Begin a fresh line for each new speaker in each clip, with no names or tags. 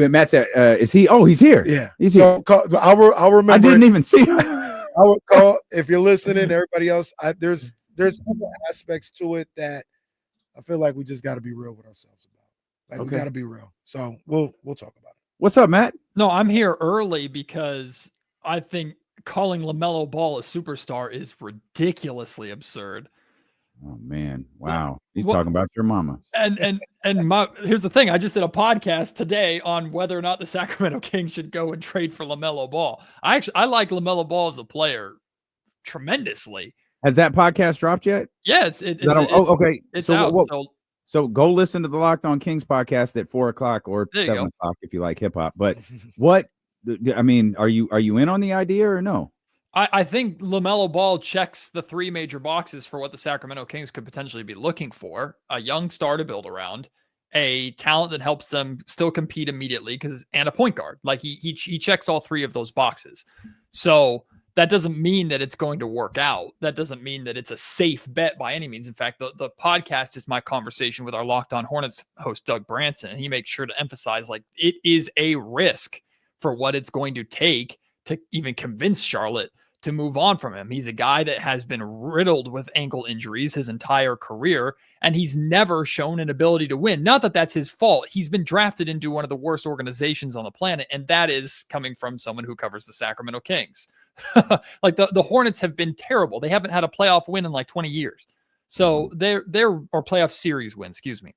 But Matt's is he? Oh, he's here.
Yeah,
he's here.
I'll remember.
I didn't even see him.
I would call if you're listening. Everybody else, there's other aspects to it that I feel like we just got to be real with ourselves about. Like we got to be real. So we'll talk about it.
What's up, Matt?
No, I'm here early because I think calling LaMelo Ball a superstar is ridiculously absurd.
Oh man, wow! He's talking about your mama.
And here's the thing: I just did a podcast today on whether or not the Sacramento Kings should go and trade for LaMelo Ball. I like LaMelo Ball as a player tremendously.
Has that podcast dropped yet?
Yeah, it's
okay.
It's out.
So go listen to the Locked On Kings podcast at 4:00 or 7:00 if you like hip hop. But what? I mean, are you in on the idea or no?
I think LaMelo Ball checks the three major boxes for what the Sacramento Kings could potentially be looking for: a young star to build around, a talent that helps them still compete immediately, and a point guard. Like he checks all three of those boxes. So that doesn't mean that it's going to work out. That doesn't mean that it's a safe bet by any means. In fact, the podcast is my conversation with our Locked On Hornets host, Doug Branson, and he makes sure to emphasize like it is a risk for what it's going to take to even convince Charlotte to move on from him. He's a guy that has been riddled with ankle injuries his entire career, and he's never shown an ability to win. Not that that's his fault. He's been drafted into one of the worst organizations on the planet, and that is coming from someone who covers the Sacramento Kings. Like the Hornets have been terrible. They haven't had a playoff win in like 20 years. So they're or playoff series win, excuse me.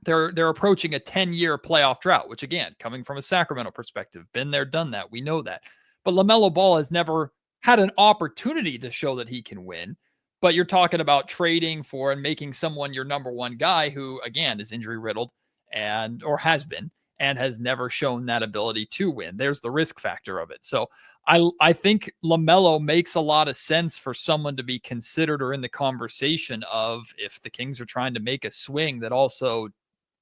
They're approaching a 10-year playoff drought, which again, coming from a Sacramento perspective, been there, done that. We know that. But LaMelo Ball has never had an opportunity to show that he can win. But you're talking about trading for and making someone your number one guy who, again, is injury riddled or has been and has never shown that ability to win. There's the risk factor of it. So I think LaMelo makes a lot of sense for someone to be considered or in the conversation of if the Kings are trying to make a swing that also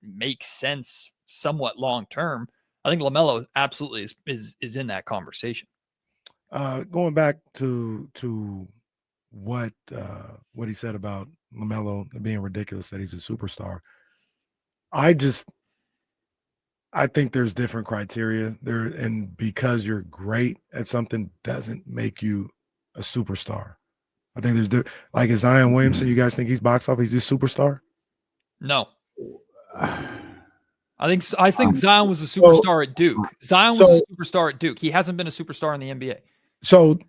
makes sense somewhat long term. I think LaMelo absolutely is in that conversation.
Going back to what he said about LaMelo being ridiculous that he's a superstar. I think there's different criteria there, and because you're great at something doesn't make you a superstar. I think there's like is Zion Williamson. You guys think he's box office? He's a superstar?
No. I think Zion was a superstar at Duke. Zion was a superstar at Duke. He hasn't been a superstar in the NBA.
So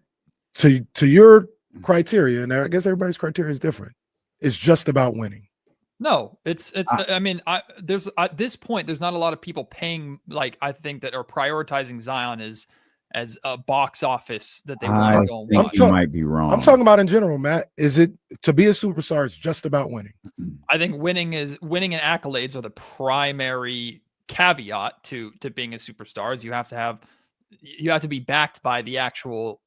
to your criteria, and I guess everybody's criteria is different. It's just about winning.
No, I mean, there's at this point, there's not a lot of people paying, like, I think that are prioritizing Zion as a box office that they want to go and watch.
You might be wrong.
I'm talking about in general, Matt. Is it to be a superstar? It's just about winning.
I think winning and accolades are the primary caveat to being a superstar. Is you have to be backed by the actual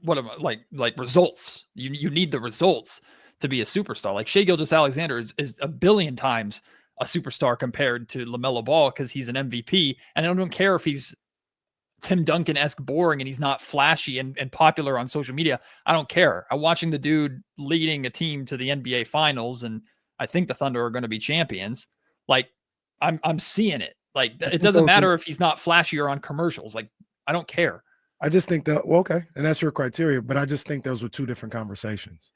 results. You need the results to be a superstar. Like Shai Gilgeous-Alexander is a billion times a superstar compared to LaMelo Ball because he's an MVP, and I don't care if he's Tim Duncan-esque boring and he's not flashy and popular on social media. I don't care. I'm watching the dude leading a team to the NBA Finals, and I think the Thunder are going to be champions. Like I'm seeing it. Like it doesn't matter if he's not flashy or on commercials. Like I don't care.
I just think that okay, and that's your criteria, but I just think those were two different conversations.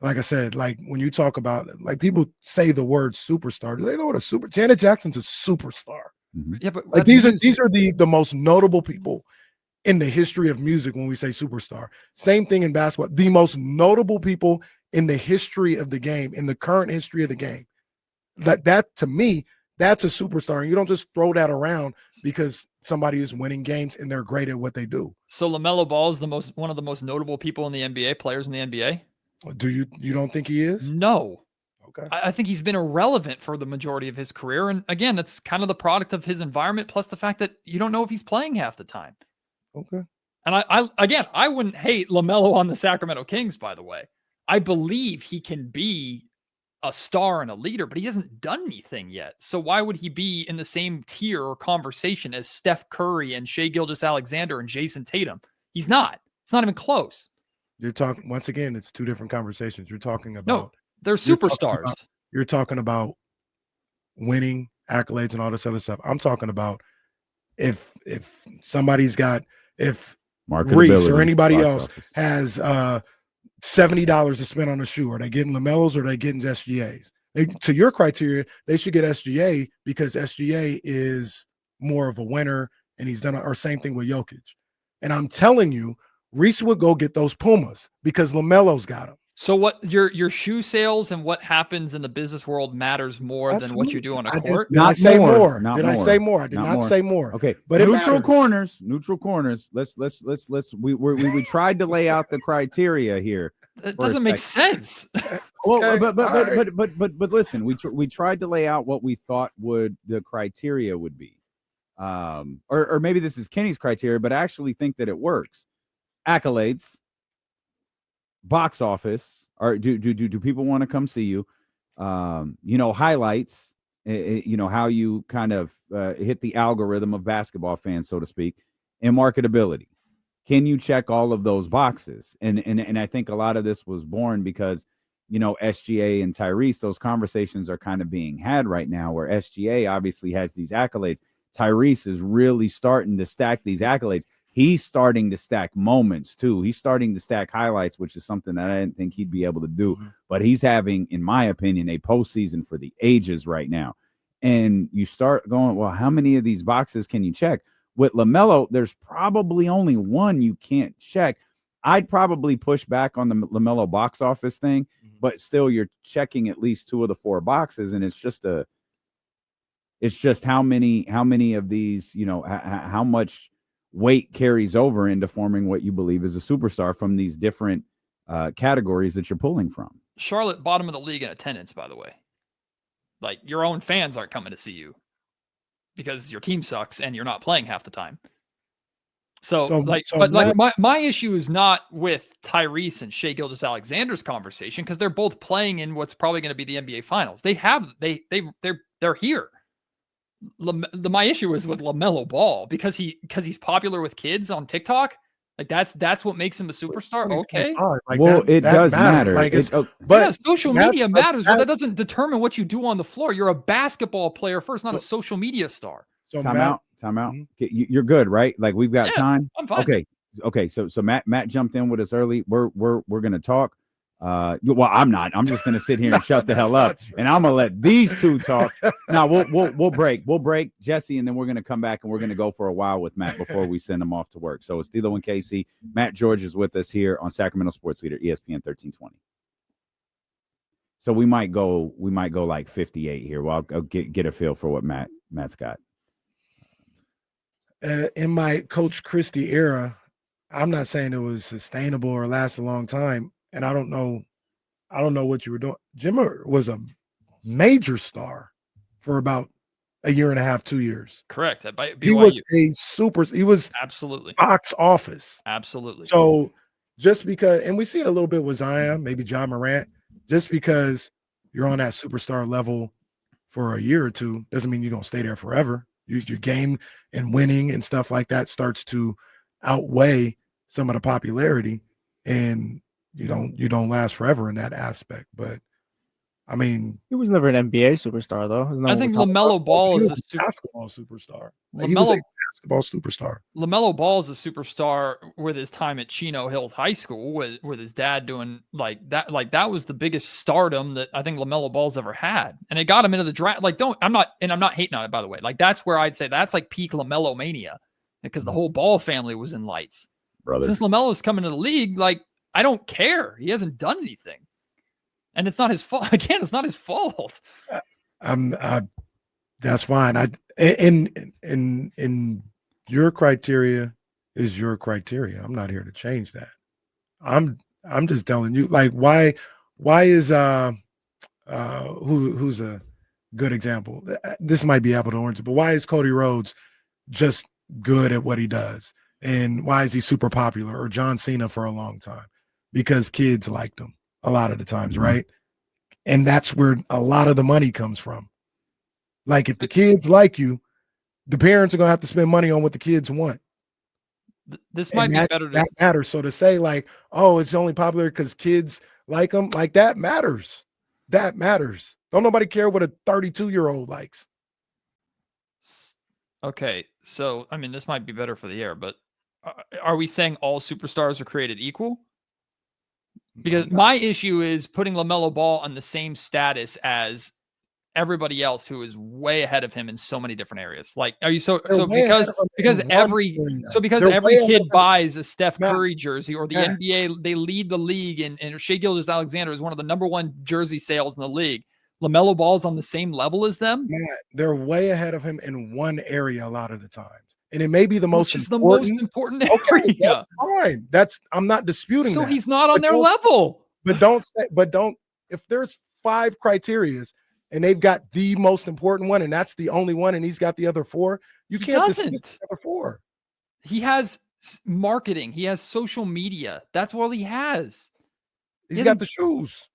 Like I said, like when you talk about like people say the word superstar, do they know what Janet Jackson's a superstar?
Mm-hmm.
Yeah, but
like these are the most notable people in the history of music when we say superstar. Same thing in basketball. The most notable people in the history of the game, in the current history of the game. That to me, that's a superstar. And you don't just throw that around because somebody is winning games and they're great at what they do.
So LaMelo Ball is one of the most notable people in the NBA, players in the NBA.
Do you don't think he is?
No.
Okay.
I think he's been irrelevant for the majority of his career. And again, that's kind of the product of his environment, plus the fact that you don't know if he's playing half the time.
Okay.
And I wouldn't hate LaMelo on the Sacramento Kings, by the way. I believe he can be a star and a leader, but he hasn't done anything yet. So why would he be in the same tier or conversation as Steph Curry and Shai Gilgeous-Alexander and Jason Tatum? He's not. It's not even close.
You're talking, once again, it's two different conversations. You're talking about
they're superstars.
You're talking about winning accolades and all this other stuff. I'm talking about if somebody's got, if Reese or anybody else has $70 to spend on a shoe, are they getting LaMelos or are they getting SGAs? To your criteria, they should get SGA because SGA is more of a winner, and he's done, or same thing with Jokic. And I'm telling you, Reese would go get those Pumas because LaMelo's got them.
So what your shoe sales and what happens in the business world matters more
Absolutely.
than what you do on a court?
Did I say more? I say more? I did not say more.
Okay,
but
neutral corners. We tried to lay out the criteria here.
That doesn't make sense.
Well, but listen, we tried to lay out what we thought the criteria would be. Or maybe this is Kenny's criteria, but I actually think that it works. Accolades, box office, or do people want to come see you? Highlights, how you kind of hit the algorithm of basketball fans, so to speak, and marketability. Can you check all of those boxes? And I think a lot of this was born because, SGA and Tyrese, those conversations are kind of being had right now, where SGA obviously has these accolades. Tyrese is really starting to stack these accolades. He's starting to stack moments too. He's starting to stack highlights, which is something that I didn't think he'd be able to do. Mm-hmm. But he's having, in my opinion, a postseason for the ages right now. And you start going, well, how many of these boxes can you check? With LaMelo, there's probably only one you can't check. I'd probably push back on the LaMelo box office thing, but still you're checking at least 2 of the 4 boxes. And it's just how many of these, how much weight carries over into forming what you believe is a superstar from these different categories that you're pulling from.
Charlotte, bottom of the league in attendance, by the way. Like, your own fans aren't coming to see you because your team sucks and you're not playing half the time. My issue is not with Tyrese and Shai Gilgeous-Alexander's conversation, because they're both playing in what's probably going to be the NBA Finals. They're here. My issue is with LaMelo Ball because he's popular with kids on TikTok. Like, that's what makes him a superstar. Okay.
It does matter.
But social media matters, but that doesn't determine what you do on the floor. You're a basketball player first, not a social media star.
So time out. Mm-hmm. You're good, right? Like, we've got time.
I'm fine.
Okay. So Matt jumped in with us early. We're gonna talk. Well, I'm not. I'm just gonna sit here and shut the hell up, and I'm gonna let these two talk. Now we'll break, Jesse, and then we're gonna come back and we're gonna go for a while with Matt before we send him off to work. So it's D'Lo and KC. Matt George is with us here on Sacramento Sports Leader, ESPN 1320. So we might go like 58 here. Well, I'll get a feel for what Matt's got.
In my Coach Christie era, I'm not saying it was sustainable or last a long time. And I don't know what you were doing. Jimmer was a major star for about a year and a half, 2 years.
Correct.
He was he was
absolutely
box office.
Absolutely.
So just because, and we see it a little bit with Zion, maybe John Morant, just because you're on that superstar level for a year or two doesn't mean you're going to stay there forever. Your game and winning and stuff like that starts to outweigh some of the popularity, and you don't last forever in that aspect. But I mean,
he was never an NBA superstar, though.
I think LaMelo Ball is
a basketball superstar. He was a basketball superstar.
LaMelo Ball is a superstar with his time at Chino Hills High School with his dad doing like that. Like, that was the biggest stardom that I think LaMelo Ball's ever had. And it got him into the draft. Like, I'm not hating on it, by the way. Like, that's where I'd say that's like peak LaMelo mania, because the whole Ball family was in lights. Brother. Since LaMelo's coming to the league, like, I don't care. He hasn't done anything. And it's not his fault. Again, it's not his fault.
That's fine. In your criteria is your criteria. I'm not here to change that. I'm just telling you, like, why is who's a good example? This might be apple to orange, but why is Cody Rhodes just good at what he does? And why is he super popular, or John Cena for a long time? Because kids liked him a lot of the times, right? And that's where a lot of the money comes from. Like, if the kids like you, the parents are going to have to spend money on what the kids want.
This might be better.
That matters. So to say, like, oh, it's only popular because kids like them, like, that matters. That matters. Don't nobody care what a 32-year-old likes.
Okay, so I mean, this might be better for the air, but are we saying all superstars are created equal? Because my issue is putting LaMelo Ball on the same status as everybody else who is way ahead of him in so many different areas. Like, are you because every kid buys a Steph Curry jersey or the NBA, they lead the league, and Shai Gilgeous-Alexander is one of the #1 jersey sales in the league. LaMelo Ball's on the same level as them.
Matt, they're way ahead of him in one area a lot of the times, and it may be the most
important area.
Okay, that's fine. I'm not disputing that.
So he's not on their level.
But don't. If there's 5 criterias and they've got the most important one, and that's the only one, and he's got the other 4, you can't dismiss the other 4.
He has marketing. He has social media. That's all he has.
He's got the shoes.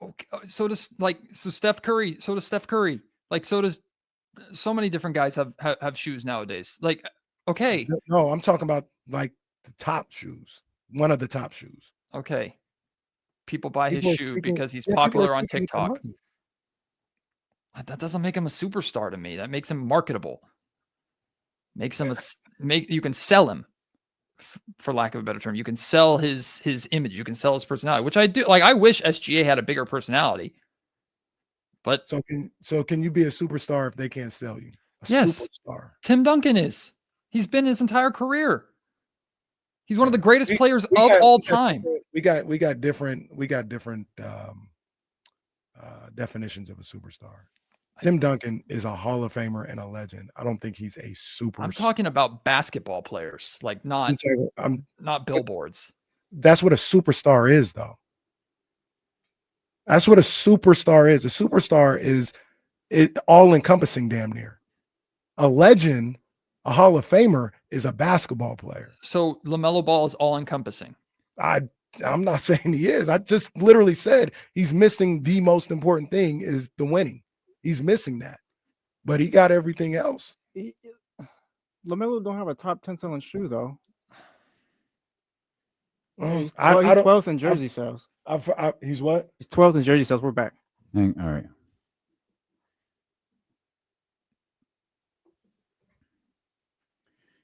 Okay, so does Steph Curry. So does Steph Curry. Like, so does so many different guys have shoes nowadays. Like, okay.
No, I'm talking about like the top shoes. One of the top shoes.
Okay. People buy his shoe because he's popular on TikTok. That doesn't make him a superstar to me. That makes him marketable. Makes him you can sell him, for lack of a better term. You can sell his image. You can sell his personality, which I do. Like, I wish SGA had a bigger personality. But
so can you be a superstar if they can't sell you?
Yes.
Superstar.
Tim Duncan is. He's been his entire career. He's one of the greatest players of all time.
We got different definitions of a superstar. Tim Duncan is a Hall of Famer and a legend. I don't think he's a superstar.
I'm talking about basketball players, like not billboards.
That's what a superstar is, though. That's what a superstar is. A superstar is all encompassing, damn near. A legend, a Hall of Famer, is a basketball player.
So LaMelo Ball is all encompassing.
I'm not saying he is. I just literally said he's missing the most important thing, is the winning. He's missing that, but he got everything else.
LaMelo don't have a top 10 selling shoe though. He's
12th
12th in jersey sales.
He's what?
He's 12th in jersey sales. We're back.
All right.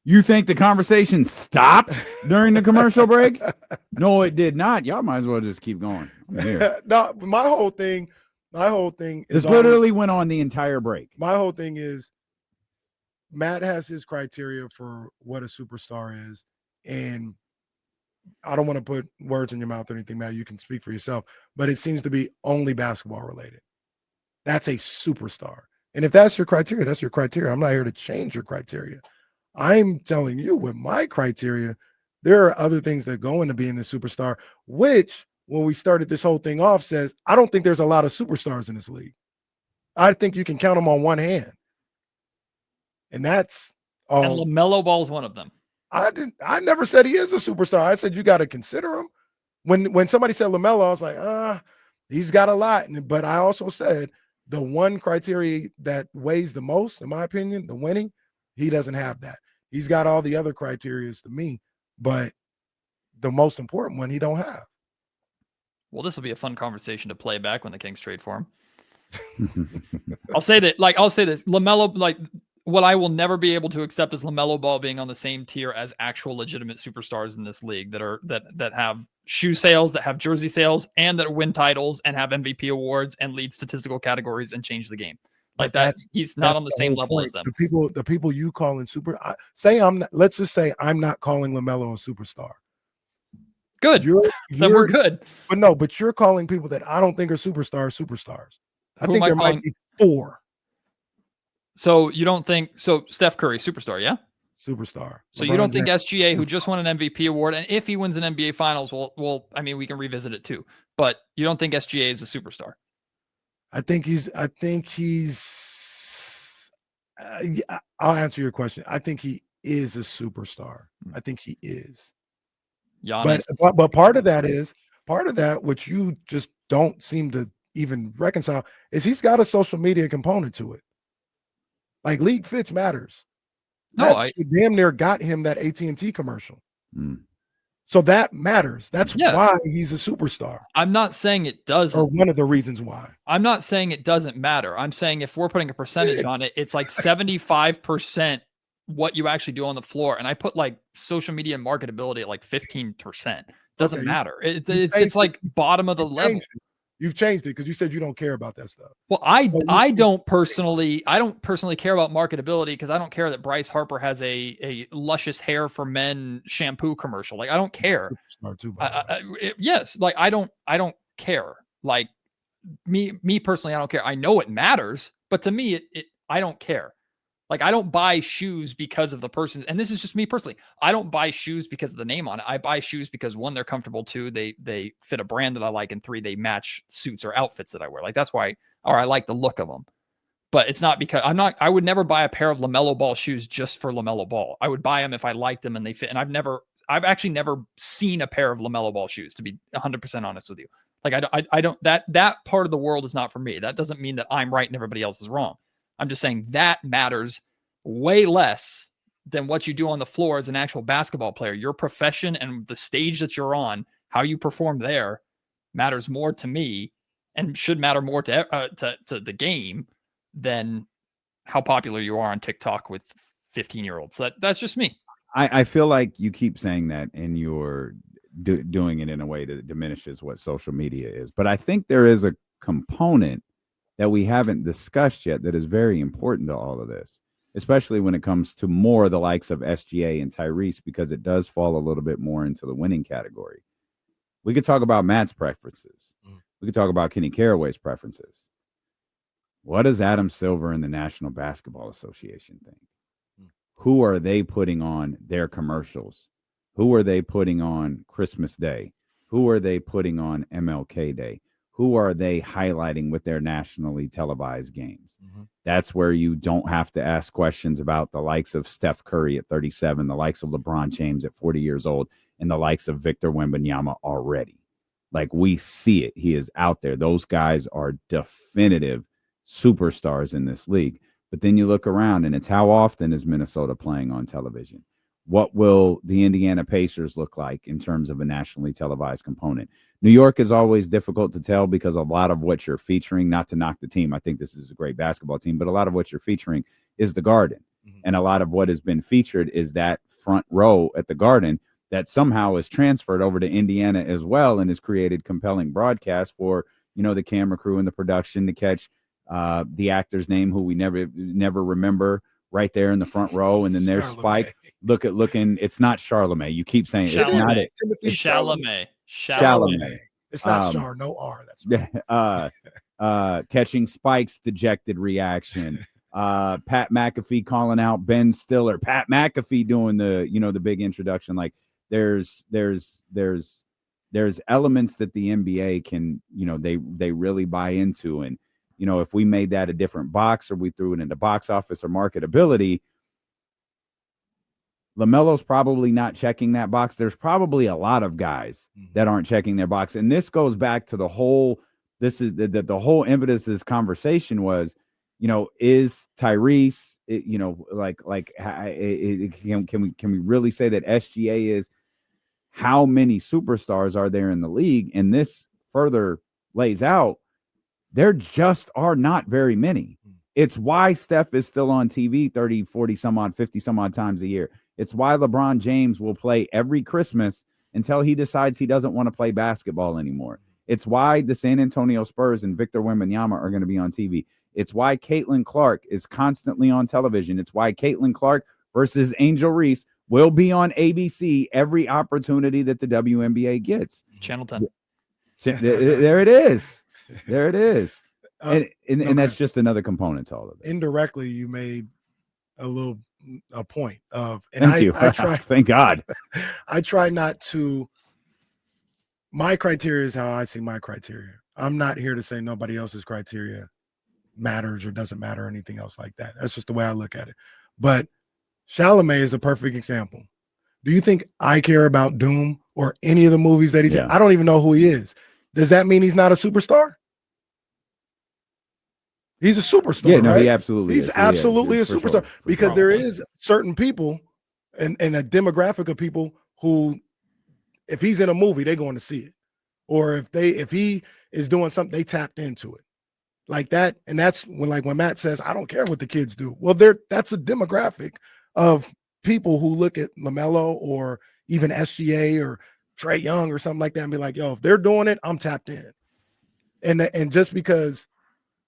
You think the conversation stopped during the commercial break? No, it did not. Y'all might as well just keep going. I'm here.
No, my whole thing is
this literally went on the entire break.
My whole thing is Matt has his criteria for what a superstar is, and I don't want to put words in your mouth or anything, Matt. You can speak for yourself, but it seems to be only basketball related. That's a superstar. And if that's your criteria, that's your criteria. I'm not here to change your criteria. I'm telling you, with my criteria, there are other things that go into being a superstar, which, when we started this whole thing off, says, I don't think there's a lot of superstars in this league. I think you can count them on one hand. And that's all.
And LaMelo Ball is one of them.
I never said he is a superstar. I said you got to consider him. When somebody said LaMelo, I was like, he's got a lot. But I also said the one criteria that weighs the most, in my opinion, the winning, he doesn't have that. He's got all the other criteria to me, but the most important one he don't have.
Well, this will be a fun conversation to play back when the Kings trade for him. I'll say this. LaMelo, what I will never be able to accept is LaMelo Ball being on the same tier as actual legitimate superstars in this league that have shoe sales, that have jersey sales, and that win titles and have MVP awards and lead statistical categories and change the game. Like that, he's not on the same level as them.
The people you calling super, let's just say I'm not calling LaMelo a superstar.
Good. Then we're good.
But you're calling people that I don't think are superstars. I think there might be 4.
So you don't think so? Steph Curry, superstar, yeah,
superstar.
So you don't think SGA, who just won an MVP award, and if he wins an NBA Finals, I mean, we can revisit it too. But you don't think SGA is a superstar?
I think he's. I'll answer your question. I think he is a superstar. I think he is.
Giannis.
But part of that, which you just don't seem to even reconcile, is he's got a social media component to it. Like, league fits matters.
No,
damn near got him that AT&T commercial. So that matters. That's
Yeah.
why he's a superstar,
I'm not saying it doesn't.
or one of the reasons why.
I'm not saying it doesn't matter. I'm saying if we're putting a percentage on it, it's like 75% what you actually do on the floor. And I put like social media and marketability at like 15%. Doesn't
Okay,
matter. It's
changed
like bottom of the
You've
level.
changed it. You've changed it because you said you don't care about that stuff.
Well, I don't personally care about marketability because I don't care that Bryce Harper has a luscious hair for men shampoo commercial. Like I don't care.
Superstar too, by the way.
Yes, like I don't care. Like me personally, I don't care. I know it matters, but to me, I don't care. Like I don't buy shoes because of the person, and this is just me personally. I don't buy shoes because of the name on it. I buy shoes because one, they're comfortable, two, they fit a brand that I like, and three, they match suits or outfits that I wear. Like that's why, or I like the look of them. But it's not because I would never buy a pair of LaMelo Ball shoes just for LaMelo Ball. I would buy them if I liked them and they fit. And I've actually never seen a pair of LaMelo Ball shoes, to be 100% honest with you. Like I don't, that part of the world is not for me. That doesn't mean that I'm right and everybody else is wrong. I'm just saying that matters way less than what you do on the floor as an actual basketball player. Your profession and the stage that you're on, how you perform there, matters more to me and should matter more to the game than how popular you are on TikTok with 15-year-olds. That's just me.
I feel like you keep saying that and you're doing it in a way that diminishes what social media is. But I think there is a component that we haven't discussed yet that is very important to all of this, especially when it comes to more the likes of SGA and Tyrese, because it does fall a little bit more into the winning category. We could talk about Matt's preferences. We could talk about Kenny Caraway's preferences. What does Adam Silver and the National Basketball Association think? Who are they putting on their commercials? Who are they putting on Christmas Day? Who are they putting on MLK Day? Who are they highlighting with their nationally televised games? That's where you don't have to ask questions about the likes of Steph Curry at 37, the likes of LeBron James at 40 years old, and the likes of Victor Wembanyama already. Like, we see it. He is out there. Those guys are definitive superstars in this league. But then you look around and it's how often is Minnesota playing on television? What will the Indiana Pacers look like in terms of a nationally televised component? New York is always difficult to tell because a lot of what you're featuring, not to knock the team, I think this is a great basketball team, but a lot of what you're featuring is the Garden. And a lot of what has been featured is that front row at the Garden that somehow is transferred over to Indiana as well and has created compelling broadcasts for, the camera crew and the production to catch the actor's name who we never remember right there in the front row. And then there's Spike. Looking. It's not Charlemagne. You keep saying it's not it.
It's Chalamet.
It's not Char, no R. That's
catching Spike's dejected reaction. Pat McAfee calling out Ben Stiller. Pat McAfee doing the big introduction. Like there's elements that the NBA can, they really buy into. And, if we made that a different box or we threw it into box office or marketability, LaMelo's probably not checking that box. There's probably a lot of guys that aren't checking their box. And this goes back to the whole impetus of this conversation was, is Tyrese, can we really say that SGA is, how many superstars are there in the league? And this further lays out, there just are not very many. It's why Steph is still on TV 30, 40 some odd, 50 some odd times a year. It's why LeBron James will play every Christmas until he decides he doesn't want to play basketball anymore. It's why the San Antonio Spurs and Victor Wembanyama are going to be on TV. It's why Caitlin Clark is constantly on television. It's why Caitlin Clark versus Angel Reese will be on ABC every opportunity that the WNBA gets.
Channel 10.
There it is. There it is. And that's just another component to all of this.
Indirectly, you made a point of, and
Thank you.
I try.
Thank God.
I try not to. My criteria is how I see my criteria. I'm not here to say nobody else's criteria matters or doesn't matter or anything else like that. That's just the way I look at it. But Chalamet is a perfect example. Do you think I care about Doom or any of the movies that he's in? I don't even know who he is. Does that mean he's not a superstar? He's a superstar.
Yeah, no,
right?
he absolutely
He's
is.
absolutely a
For
superstar
sure.
because there is certain people and a demographic of people who if he's in a movie, they're going to see it. Or if he is doing something, they tapped into it. Like that. And that's when Matt says, I don't care what the kids do. Well, that's a demographic of people who look at LaMelo or even SGA or Trae Young or something like that and be like, yo, if they're doing it, I'm tapped in. And just because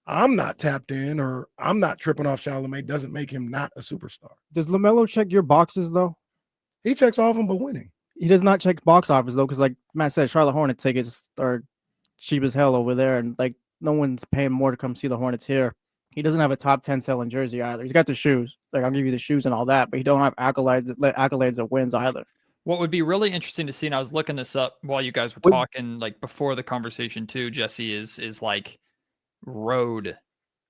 I'm not tapped in or I'm not tripping off Charlamagne doesn't make him not a superstar.
Does LaMelo check your boxes though?
He checks off them, but winning.
He does not check box office though, because like Matt said, Charlotte Hornet tickets are cheap as hell over there, and like no one's paying more to come see the Hornets here. He doesn't have a top 10 selling jersey either. He's got the shoes. Like I'll give you the shoes and all that, but he don't have accolades of wins either.
What would be really interesting to see, and I was looking this up while you guys were talking, like before the conversation too, Jesse, is like road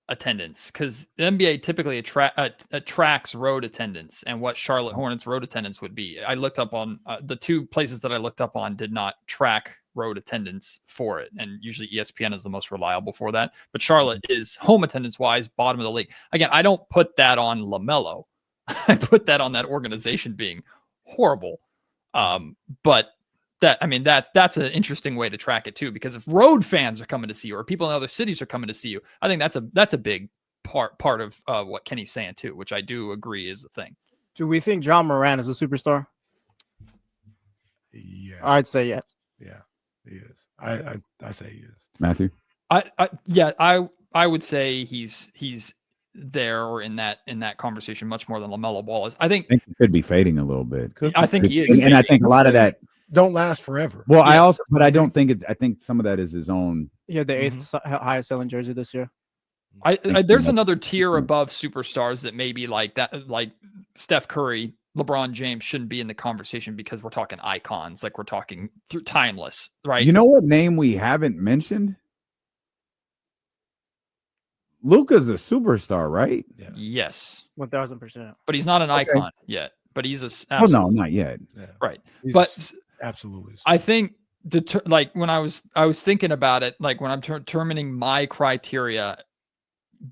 attendance, because the NBA typically attracts road attendance, and what Charlotte Hornets road attendance would be. I looked up on the two places that I looked up on did not track road attendance for it, and usually ESPN is the most reliable for that. But Charlotte is home attendance wise bottom of the league. Again, I don't put that on LaMelo. I put that on that organization being horrible. But that's an interesting way to track it too, because if road fans are coming to see you or people in other cities are coming to see you, I think that's a big part of what Kenny's saying too, which I do agree is the thing.
Do we think John Moran is a superstar?
Yeah,
I'd say yes.
Yeah, he is. I say he is.
Matthew?
I would say he's there or in that conversation much more than LaMelo Ball is. I think
he could be fading a little bit.
I think he is,
and I think a lot of that
don't last forever.
Well, yeah. I don't think I think some of that is his own.
He had the eighth highest selling jersey this year.
There's another tier above superstars that maybe like that, like Steph Curry, LeBron James shouldn't be in the conversation because we're talking icons, like we're talking timeless, right?
You know what name we haven't mentioned? Luka's a superstar, right?
Yes.
1000%.
But he's not an icon yet. But he's a.
Oh no, not yet.
Yeah.
Right.
He's
but
absolutely.
I think like when I was thinking about it, like when I'm determining my criteria,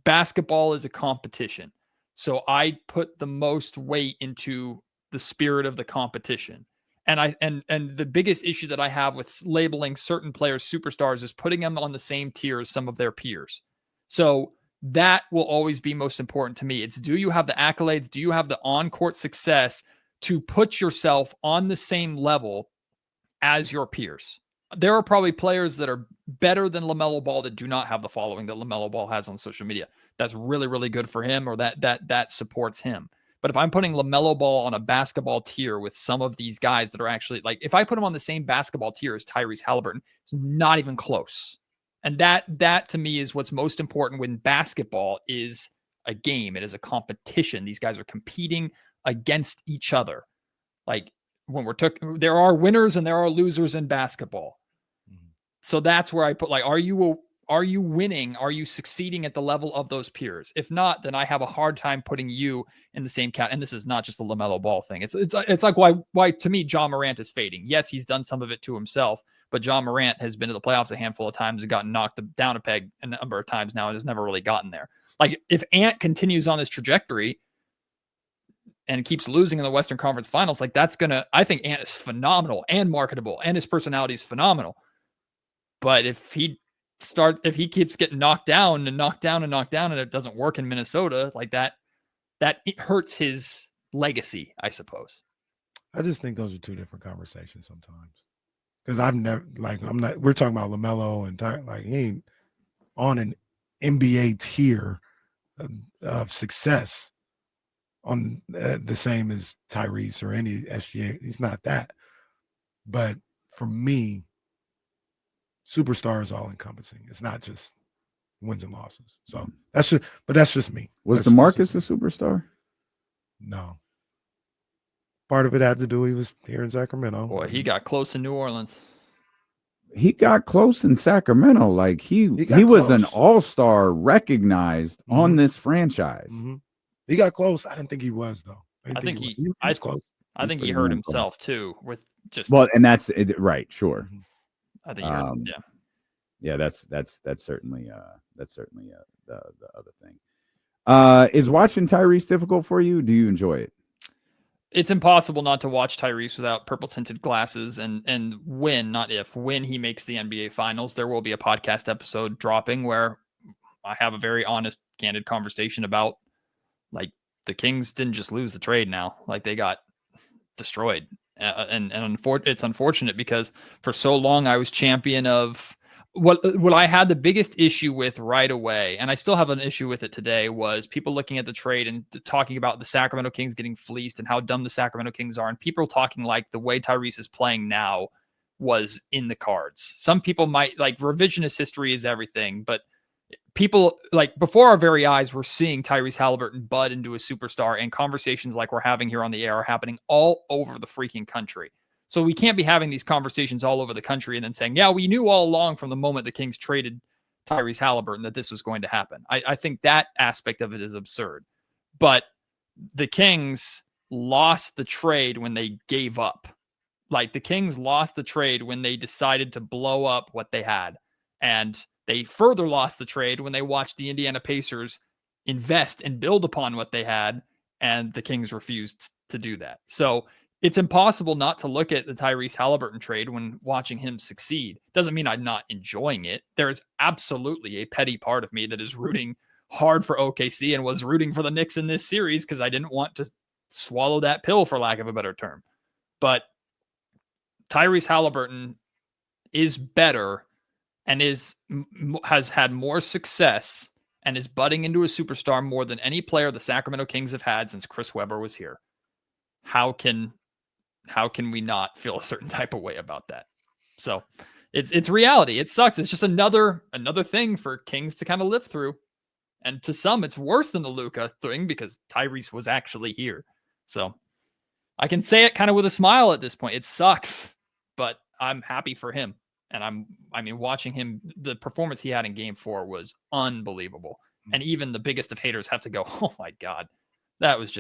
basketball is a competition. So I put the most weight into the spirit of the competition. And the biggest issue that I have with labeling certain players superstars is putting them on the same tier as some of their peers. So that will always be most important to me. It's, do you have the accolades? Do you have the on-court success to put yourself on the same level as your peers? There are probably players that are better than LaMelo Ball that do not have the following that LaMelo Ball has on social media. That's really, really good for him, or that supports him. But if I'm putting LaMelo Ball on a basketball tier with some of these guys that are actually, like, if I put him on the same basketball tier as Tyrese Halliburton, it's not even close. And that to me is what's most important when basketball is a game. It is a competition. These guys are competing against each other. Like when there are winners and there are losers in basketball. Mm-hmm. So that's where I put, like, are you winning? Are you succeeding at the level of those peers? If not, then I have a hard time putting you in the same cat. And this is not just the LaMelo Ball thing. It's like why to me John Morant is fading. Yes, he's done some of it to himself, but John Morant has been to the playoffs a handful of times and gotten knocked down a peg a number of times now and has never really gotten there. Like if Ant continues on this trajectory and keeps losing in the Western Conference Finals, like I think Ant is phenomenal and marketable and his personality is phenomenal. But if he keeps getting knocked down and it doesn't work in Minnesota, like that it hurts his legacy, I suppose.
I just think those are two different conversations sometimes. Because we're talking about LaMelo and like he ain't on an NBA tier of success on the same as Tyrese or any SGA. He's not that. But for me, superstar is all encompassing. It's not just wins and losses. So that's just me.
Was DeMarcus a superstar?
No. Part of it had to do, he was here in Sacramento.
Boy, he got close in New Orleans.
He got close in Sacramento. Like he was an all-star recognized on this franchise.
Mm-hmm. He got close. I didn't think he was though.
I think he
was close.
I think he hurt himself too with just.
Well, and that's it, right. Sure.
I think he hurt him,
yeah. That's certainly the other thing. Is watching Tyrese difficult for you? Do you enjoy it?
It's impossible not to watch Tyrese without purple tinted glasses, and when he makes the NBA Finals, there will be a podcast episode dropping where I have a very honest, candid conversation about, like, the Kings didn't just lose the trade now, like, they got destroyed. It's unfortunate because for so long I was champion of what I had the biggest issue with right away, and I still have an issue with it today, was people looking at the trade and talking about the Sacramento Kings getting fleeced and how dumb the Sacramento Kings are, and people talking like the way Tyrese is playing now was in the cards. Some people might, like, revisionist history is everything, but people, like, before our very eyes, we're seeing Tyrese Halliburton bud into a superstar, and conversations like we're having here on the air are happening all over the freaking country. So we can't be having these conversations all over the country and then saying, yeah, we knew all along from the moment the Kings traded Tyrese Halliburton that this was going to happen. I think that aspect of it is absurd. But the Kings lost the trade when they gave up. Like, the Kings lost the trade when they decided to blow up what they had. And they further lost the trade when they watched the Indiana Pacers invest and build upon what they had, and the Kings refused to do that. So it's impossible not to look at the Tyrese Halliburton trade when watching him succeed. Doesn't mean I'm not enjoying it. There is absolutely a petty part of me that is rooting hard for OKC and was rooting for the Knicks in this series because I didn't want to swallow that pill, for lack of a better term. But Tyrese Halliburton is better and has had more success and is budding into a superstar more than any player the Sacramento Kings have had since Chris Webber was here. How can we not feel a certain type of way about that? So it's reality. It sucks. It's just another thing for Kings to kind of live through. And to some, it's worse than the Luka thing because Tyrese was actually here. So I can say it kind of with a smile at this point. It sucks, but I'm happy for him. And watching him, the performance he had in Game 4 was unbelievable. And even the biggest of haters have to go, oh my God, that was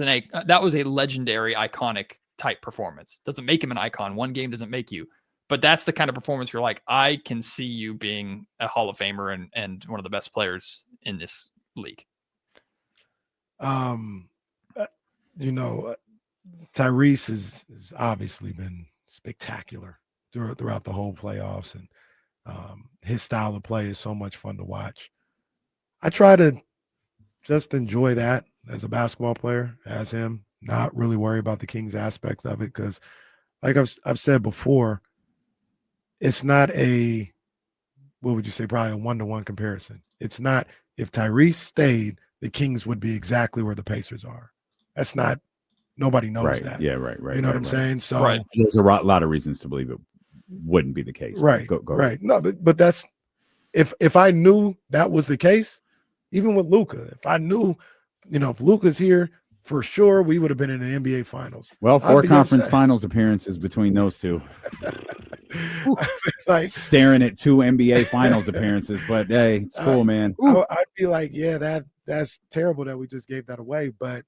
a legendary, iconic type performance. Doesn't make him an icon. One game doesn't make you, but that's the kind of performance you're like, I can see you being a Hall of Famer and one of the best players in this league.
Tyrese has obviously been spectacular throughout the whole playoffs, and his style of play is so much fun to watch. I try to just enjoy that as a basketball player, as him, not really worry about the Kings aspect of it, because like I've said before, it's not what would you say, probably a 1-to-1 comparison. It's not, if Tyrese stayed, the Kings would be exactly where the Pacers are. That's not, nobody knows that.
Yeah, right.
You know what I'm saying? So
there's a lot of reasons to believe it wouldn't be the case.
Right.
Go
right. No, but that's, if I knew that was the case, even with Luka, if I knew, if Luka's here, for sure we would have been in the NBA Finals.
Well, 4 conference finals appearances between those two.
Like
staring at 2 NBA Finals appearances, but hey, it's cool, man.
I'd be like, yeah, that's terrible that we just gave that away. But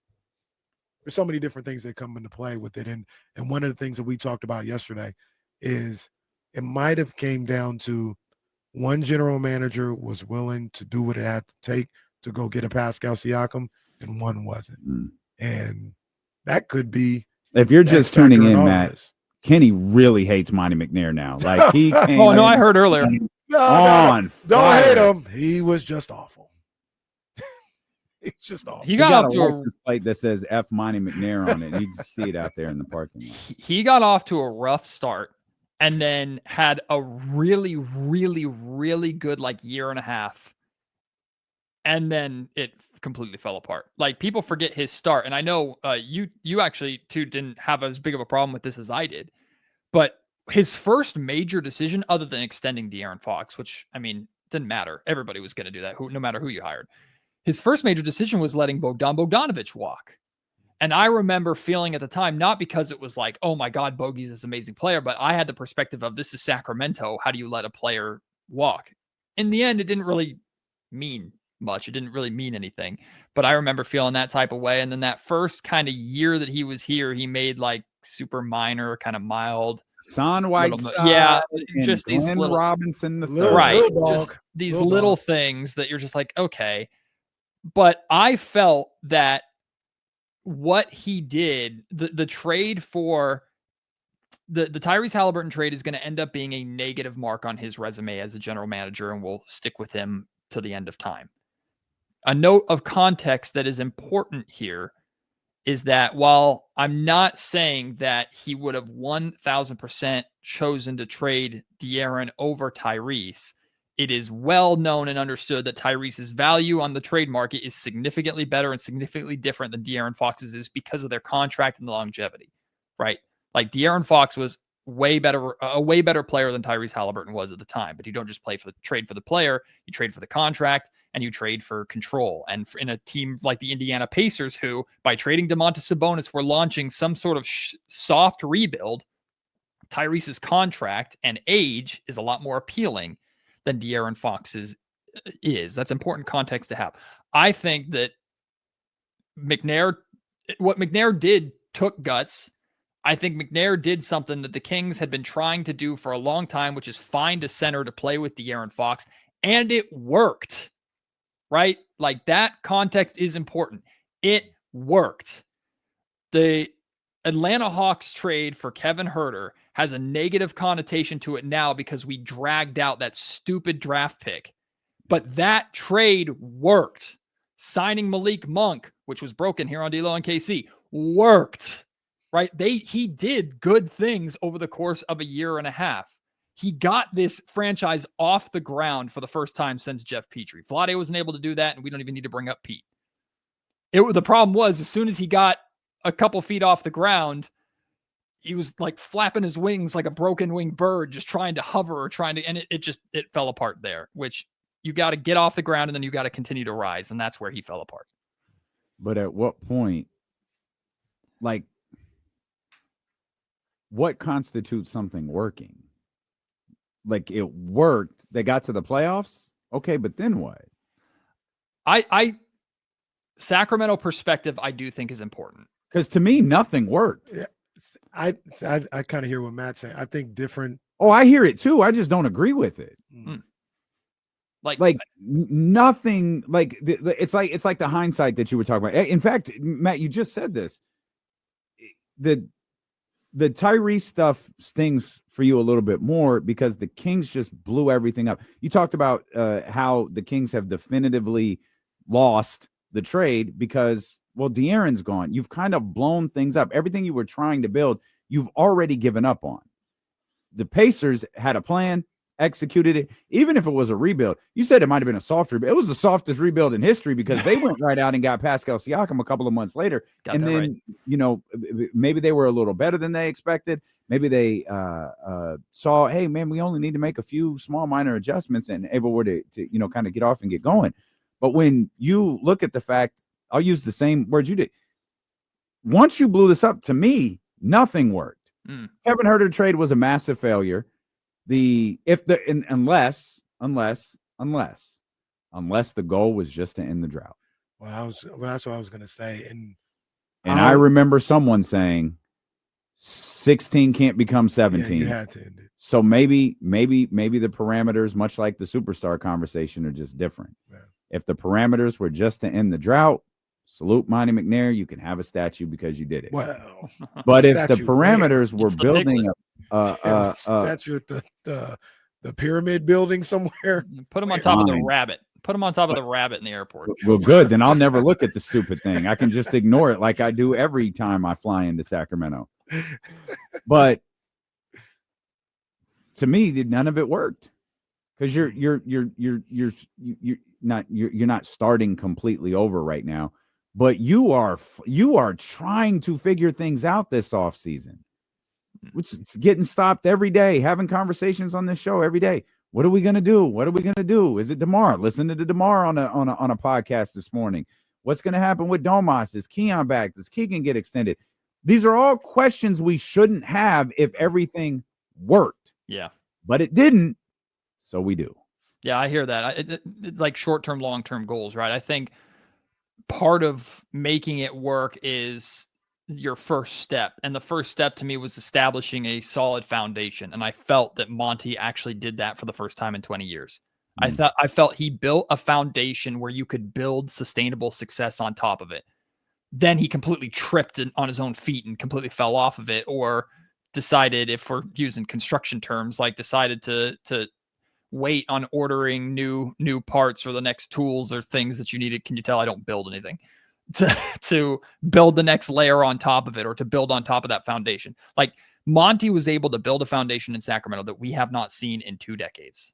there's so many different things that come into play with it. And one of the things that we talked about yesterday is it might have came down to one general manager was willing to do what it had to take to go get a Pascal Siakam, and one wasn't. And that could be,
if you're just tuning in, Matt, Kenny really hates Monty McNair now. Like, he came
I heard earlier.
Don't hate him. He was just awful. It's just awful.
He got off to a
plate that says F Monty McNair on it. You can see it out there in the parking lot.
He got off to a rough start and then had a really, really, really good year and a half. And then it completely fell apart. Like, people forget his start. And I know you actually too didn't have as big of a problem with this as I did. But his first major decision, other than extending De'Aaron Fox, which, didn't matter. Everybody was going to do that, no matter who you hired. His first major decision was letting Bogdan Bogdanović walk. And I remember feeling at the time, not because it was like, oh my God, Bogey's this amazing player, but I had the perspective of, this is Sacramento. How do you let a player walk? In the end, it didn't really mean much. It didn't really mean anything. But I remember feeling that type of way. And then that first kind of year that he was here, he made super minor, kind of mild.
Son Whiteside,
yeah, just these
Glenn
little
Robinson,
just these little things that you're just like, okay. But I felt that what he did, the trade for the Tyrese Halliburton trade is going to end up being a negative mark on his resume as a general manager, and we'll stick with him to the end of time. A note of context that is important here is that while I'm not saying that he would have 1,000% chosen to trade De'Aaron over Tyrese, it is well known and understood that Tyrese's value on the trade market is significantly better and significantly different than De'Aaron Fox's is because of their contract and the longevity, right? Like De'Aaron Fox was a way better player than Tyrese Halliburton was at the time, but you don't just trade for the player, you trade for the contract and you trade for control. And in a team like the Indiana Pacers, who by trading DeMontis Sabonis were launching some sort of soft rebuild, Tyrese's contract and age is a lot more appealing than De'Aaron Fox's is. That's important context to have. I think that what McNair did took guts. I think McNair did something that the Kings had been trying to do for a long time, which is find a center to play with De'Aaron Fox, and it worked, right? Like that context is important. It worked. The Atlanta Hawks trade for Kevin Huerter has a negative connotation to it now because we dragged out that stupid draft pick. But that trade worked. Signing Malik Monk, which was broken here on D'Lo and KC, worked. Right? He did good things over the course of a year and a half. He got this franchise off the ground for the first time since Jeff Petrie. Vlade wasn't able to do that, and we don't even need to bring up Pete. The problem was as soon as he got a couple feet off the ground, he was like flapping his wings like a broken winged bird, just trying to hover and it fell apart there, which you got to get off the ground and then you got to continue to rise. And that's where he fell apart.
But at what point, like, what constitutes something working? Like it worked. They got to the playoffs. Okay. But then what?
Sacramento perspective, I do think is important.
Because to me, nothing worked.
Yeah, I kind of hear what Matt's saying. I think different.
Oh, I hear it too. I just don't agree with it. Like nothing. Like it's like the hindsight that you were talking about. In fact, Matt, you just said this. The Tyrese stuff stings for you a little bit more because the Kings just blew everything up. You talked about how the Kings have definitively lost the trade because, well, De'Aaron's gone. You've kind of blown things up. Everything you were trying to build, you've already given up on. The Pacers had a plan, executed it, even if it was a rebuild. You said it might have been a soft rebuild. It was the softest rebuild in history because they went right out and got Pascal Siakam a couple of months later. And then, right. Maybe they were a little better than they expected. Maybe they saw, hey, man, we only need to make a few small minor adjustments and able to kind of get off and get going. But when you look at the fact, I'll use the same words you did. Once you blew this up, to me, nothing worked. Kevin Huerter trade was a massive failure. Unless the goal was just to end the drought.
That's what I was going to say. And
I remember someone saying 16 can't become 17.
Yeah, you had to end it.
So maybe the parameters, much like the superstar conversation, are just different. Yeah. If the parameters were just to end the drought, salute Monty McNair, you can have a statue because you did it.
Well,
but if the parameters were building
a statue at the pyramid building somewhere,
put him on top of the rabbit. Put him on top of the rabbit in the airport.
Well, good. Then I'll never look at the stupid thing. I can just ignore it like I do every time I fly into Sacramento. But to me, none of it worked because you're not starting completely over right now, but you are trying to figure things out this offseason, which is getting stopped every day, having conversations on this show every day. What are we going to do? What are we going to do? Is it DeMar? Listen to DeMar on a podcast this morning. What's going to happen with Domas? Is Keon back? Does Keegan get extended? These are all questions we shouldn't have if everything worked.
Yeah.
But it didn't. So we do.
Yeah, I hear that. It's like short-term, long-term goals, right? I think part of making it work is your first step. And the first step to me was establishing a solid foundation. And I felt that Monty actually did that for the first time in 20 years. I felt he built a foundation where you could build sustainable success on top of it. then he completely tripped on his own feet and completely fell off of it, or decided, if we're using construction terms, like decided to wait on ordering new parts or the next tools or things that you needed. Can you tell I don't build anything? To build the next layer on top of it, or to build on top of that foundation. Like, Monty was able to build a foundation in Sacramento that we have not seen in 2 decades.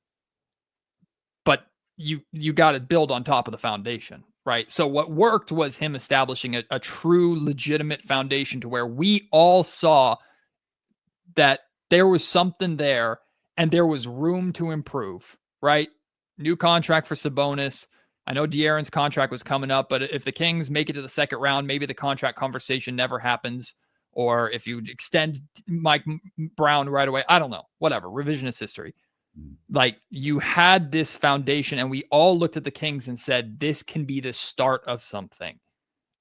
But you got to build on top of the foundation, right? So what worked was him establishing a true legitimate foundation to where we all saw that there was something there and there was room to improve, right? New contract for Sabonis. I know De'Aaron's contract was coming up, but if the Kings make it to the second round, maybe the contract conversation never happens. Or if you extend Mike Brown right away, I don't know, whatever, revisionist history. Like, you had this foundation and we all looked at the Kings and said, this can be the start of something.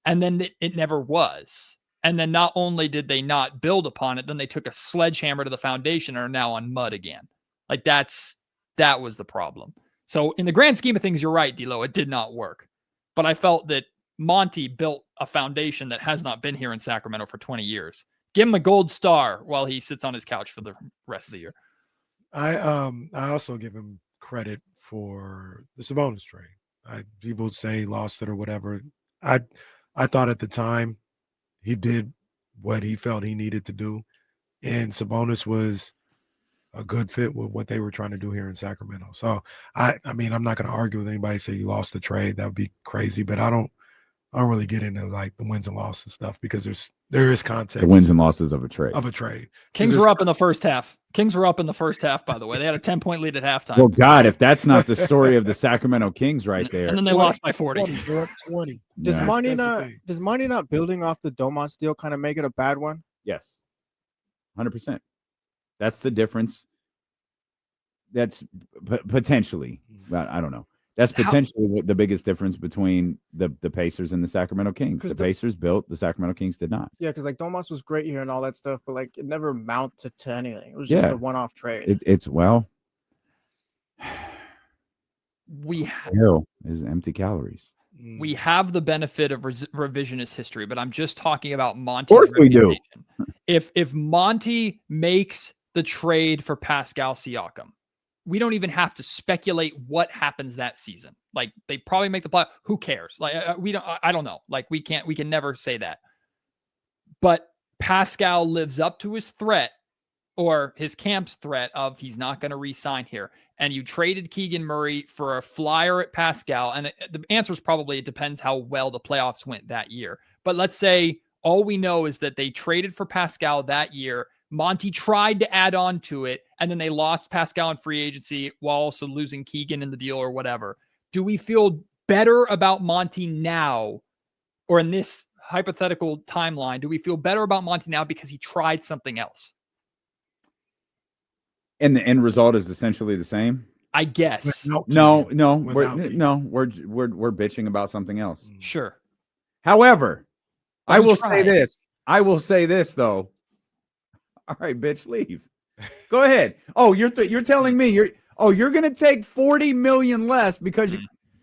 And then it never was. And then not only did they not build upon it, then they took a sledgehammer to the foundation and are now on mud again. Like, that was the problem. So in the grand scheme of things, you're right, D'Lo, it did not work. But I felt that Monty built a foundation that has not been here in Sacramento for 20 years. Give him a gold star while he sits on his couch for the rest of the year.
I also give him credit for the Sabonis trade. People say he lost it or whatever. I thought at the time he did what he felt he needed to do, and Sabonis was a good fit with what they were trying to do here in Sacramento. So I mean, I'm not going to argue with anybody say you lost the trade. That would be crazy, but I don't really get into like the wins and losses stuff, because there is context.
The wins and losses of a trade.
Kings were up in the first half. Kings were up in the first half, by the way. They had a 10-point lead at halftime.
Well, God, if that's not the story of the Sacramento Kings right there.
And then they lost by 40.
20.
Does
Yeah.
Monty not building off the Domas deal kind of make it a bad one?
Yes. 100%. That's the difference. That's potentially, I don't know. That's potentially the biggest difference between the Pacers and the Sacramento Kings. The Pacers built, the Sacramento Kings did not.
Yeah, because like Domas was great here and all that stuff, but like it never amounted to anything. It was just a one-off trade.
Hill is empty calories.
We have the benefit of revisionist history, but I'm just talking about Monty.
Of course we do.
If Monty makes the trade for Pascal Siakam, we don't even have to speculate what happens that season. Like, they probably make the play. Who cares? Like, I don't know. Like, we can never say that. But Pascal lives up to his threat, or his camp's threat of he's not going to re-sign here. And you traded Keegan Murray for a flyer at Pascal. And the answer is probably it depends how well the playoffs went that year. But let's say all we know is that they traded for Pascal that year. Monty tried to add on to it, and then they lost Pascal in free agency while also losing Keegan in the deal or whatever. Do we feel better about Monty now, or in this hypothetical timeline, do we feel better about Monty now because he tried something else?
And the end result is essentially the same?
I guess.
No, we're bitching about something else.
Sure.
However, I will say this though. All right, bitch, leave. Go ahead. Oh, you're telling me you're going to take $40 million less because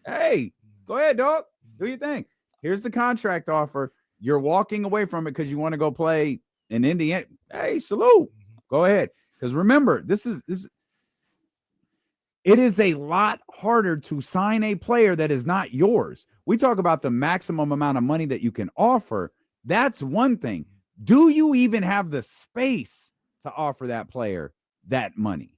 hey, go ahead, dog. Do your thing. Here's the contract offer. You're walking away from it because you want to go play in Indiana. Hey, salute. Go ahead. Because remember, it is a lot harder to sign a player that is not yours. We talk about the maximum amount of money that you can offer. That's one thing. Do you even have the space to offer that player that money?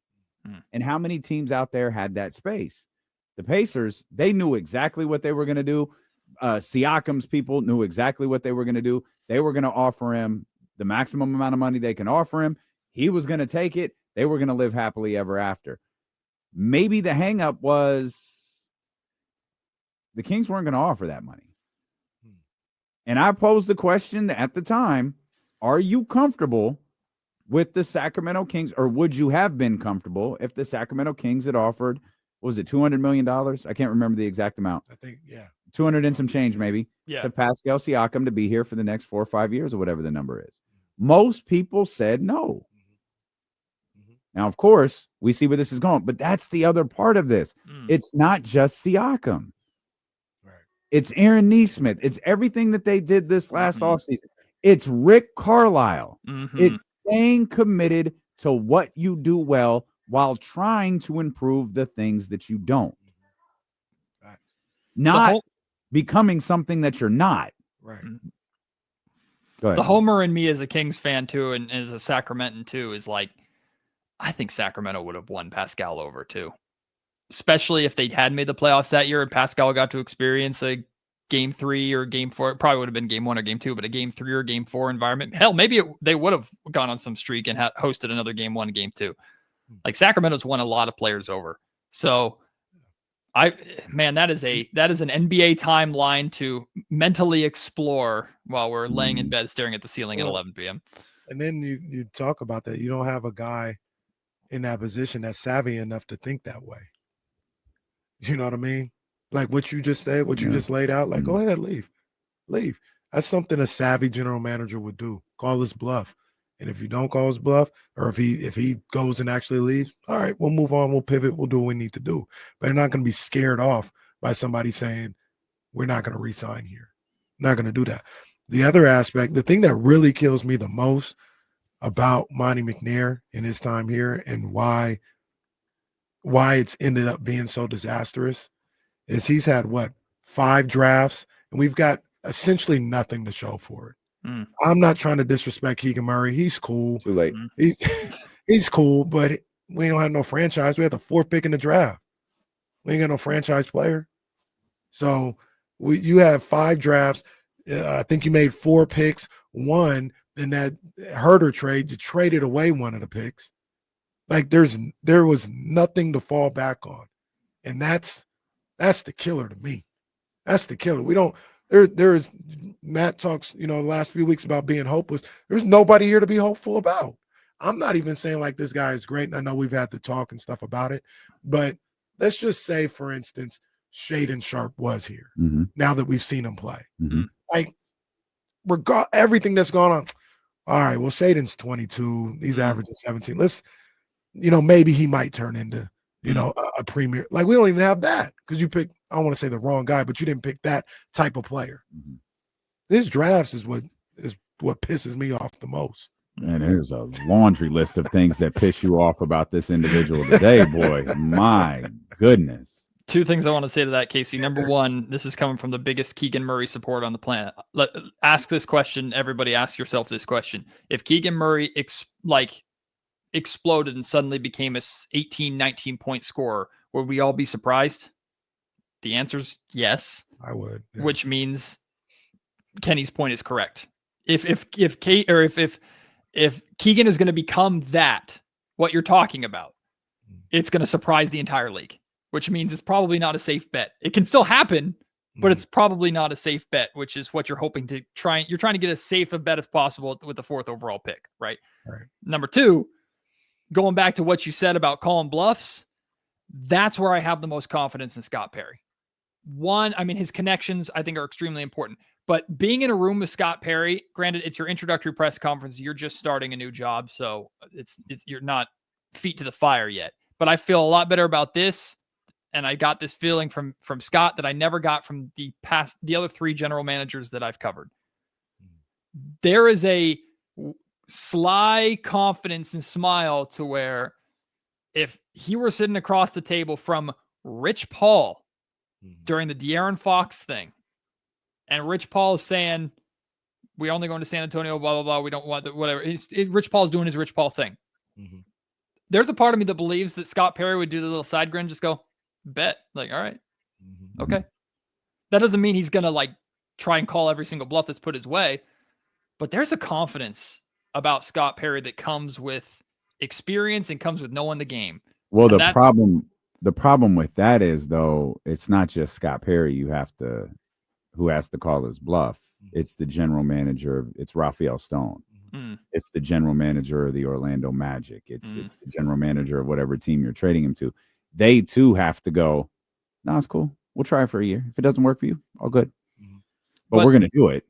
And how many teams out there had that space? The Pacers, they knew exactly what they were going to do. Siakam's people knew exactly what they were going to do. They were going to offer him the maximum amount of money they can offer him. He was going to take it. They were going to live happily ever after. Maybe the hangup was the Kings weren't going to offer that money. And I posed the question at the time, are you comfortable with the Sacramento Kings, or would you have been comfortable if the Sacramento Kings had offered, what was it, $200 million? I can't remember the exact amount.
I think, yeah.
200 and some change maybe,
to
Pascal Siakam to be here for the next 4 or 5 years or whatever the number is. Most people said no. Now, of course, we see where this is going, but that's the other part of this. It's not just Siakam.
Right.
It's Aaron Nesmith. It's everything that they did this last offseason. It's Rick Carlisle. It's staying committed to what you do well while trying to improve the things that you don't. Not becoming something that you're not.
Right.
Go ahead.
The homer in me as a Kings fan too, and as a Sacramentan too, is like, I think Sacramento would have won Pascal over too. Especially if they had made the playoffs that year and Pascal got to experience a game 3 or game 4. It probably would have been game 1 or game 2, but a game 3 or game 4 environment. Hell, maybe they would have gone on some streak and hosted another game 1, game 2. Like Sacramento's won a lot of players over. So that is an NBA timeline to mentally explore while we're laying in bed staring at the ceiling at 11 p.m.
And then you talk about that. You don't have a guy in that position that's savvy enough to think that way. You know what I mean? Like what you just said, what you just laid out, like, go ahead, leave. That's something a savvy general manager would do. Call his bluff. And if you don't call his bluff, or if he goes and actually leaves, all right, we'll move on, we'll pivot, we'll do what we need to do. But they're not going to be scared off by somebody saying, we're not going to re-sign here. Not going to do that. The other aspect, the thing that really kills me the most about Monty McNair in his time here and why it's ended up being so disastrous is he's had 5 drafts and we've got essentially nothing to show for it. I'm not trying to disrespect Keegan Murray. He's cool.
Too late.
He's cool, but we don't have no franchise. We had the 4th pick in the draft. We ain't got no franchise player. So you have 5 drafts. I think you made 4 picks. 1 in that Herder trade, you traded away one of the picks. Like there was nothing to fall back on. And that's the killer to me. That's the killer. We don't there's Matt talks, the last few weeks about being hopeless. There's nobody here to be hopeful about. I'm not even saying like this guy is great. And I know we've had to talk and stuff about it, but let's just say, for instance, Shaedon Sharpe was here now that we've seen him play. Like everything that's gone on. All right, well, Shaedon's 22. He's averaging 17. Let's, maybe he might turn into, a premier. Like, we don't even have that because you picked, I don't want to say the wrong guy, but you didn't pick that type of player. This drafts is what pisses me off the most.
Man, there's a laundry list of things that piss you off about this individual today, boy. My goodness.
2 things I want to say to that, Casey. Number 1, this is coming from the biggest Keegan Murray supporter on the planet. Ask this question. Everybody ask yourself this question. If Keegan Murray exploded and suddenly became a 18, 19 point scorer, would we all be surprised? The answer's yes.
I would. Yeah.
Which means Kenny's point is correct. If Keegan is going to become what you're talking about, it's going to surprise the entire league, which means it's probably not a safe bet. It can still happen, but it's probably not a safe bet, which is what you're hoping to try. You're trying to get as safe a bet as possible with the 4th overall pick, right? Number 2, going back to what you said about calling bluffs, that's where I have the most confidence in Scott Perry. 1, I mean, his connections I think are extremely important, but being in a room with Scott Perry, granted, it's your introductory press conference. You're just starting a new job, so you're not feet to the fire yet. But I feel a lot better about this, and I got this feeling from Scott that I never got from the other 3 general managers that I've covered. There is a sly confidence and smile to where if he were sitting across the table from Rich Paul during the De'Aaron Fox thing, and Rich Paul is saying, we're only going to San Antonio, blah, blah, blah. We don't want whatever. Rich Paul's doing his Rich Paul thing. There's a part of me that believes that Scott Perry would do the little side grin, just go, bet. Like, all right. Okay. That doesn't mean he's going to try and call every single bluff that's put his way, but there's a confidence about Scott Perry that comes with experience and comes with knowing the game.
Well, the problem with that is, though, it's not just Scott Perry who has to call his bluff. It's the general manager. It's Raphael Stone. It's the general manager of the Orlando Magic. It's the general manager of whatever team you're trading him to. They too have to go, no, it's cool. We'll try it for a year. If it doesn't work for you, all good. But we're going to do it.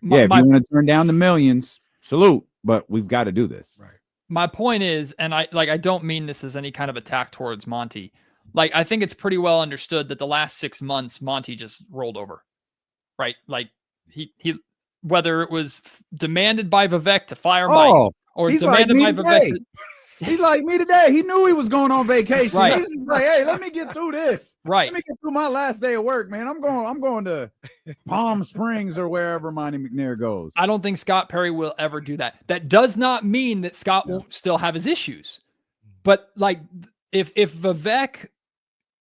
If you want to turn down the millions, salute. But we've got to do this.
Right.
My point is, and I don't mean this as any kind of attack towards Monty. I think it's pretty well understood that the last 6 months, Monty just rolled over. right? Like he whether it was demanded by Vivek to fire Mike or
he's like
demanded
me
by Vivek.
today. He's like me today. He knew he was going on vacation.
Right.
He's just like, hey, let me get through this.
Right.
Let me get through my last day of work, man. I'm going to Palm Springs or wherever Monty McNair goes.
I don't think Scott Perry will ever do that. That does not mean that Scott won't still have his issues. But like if Vivek,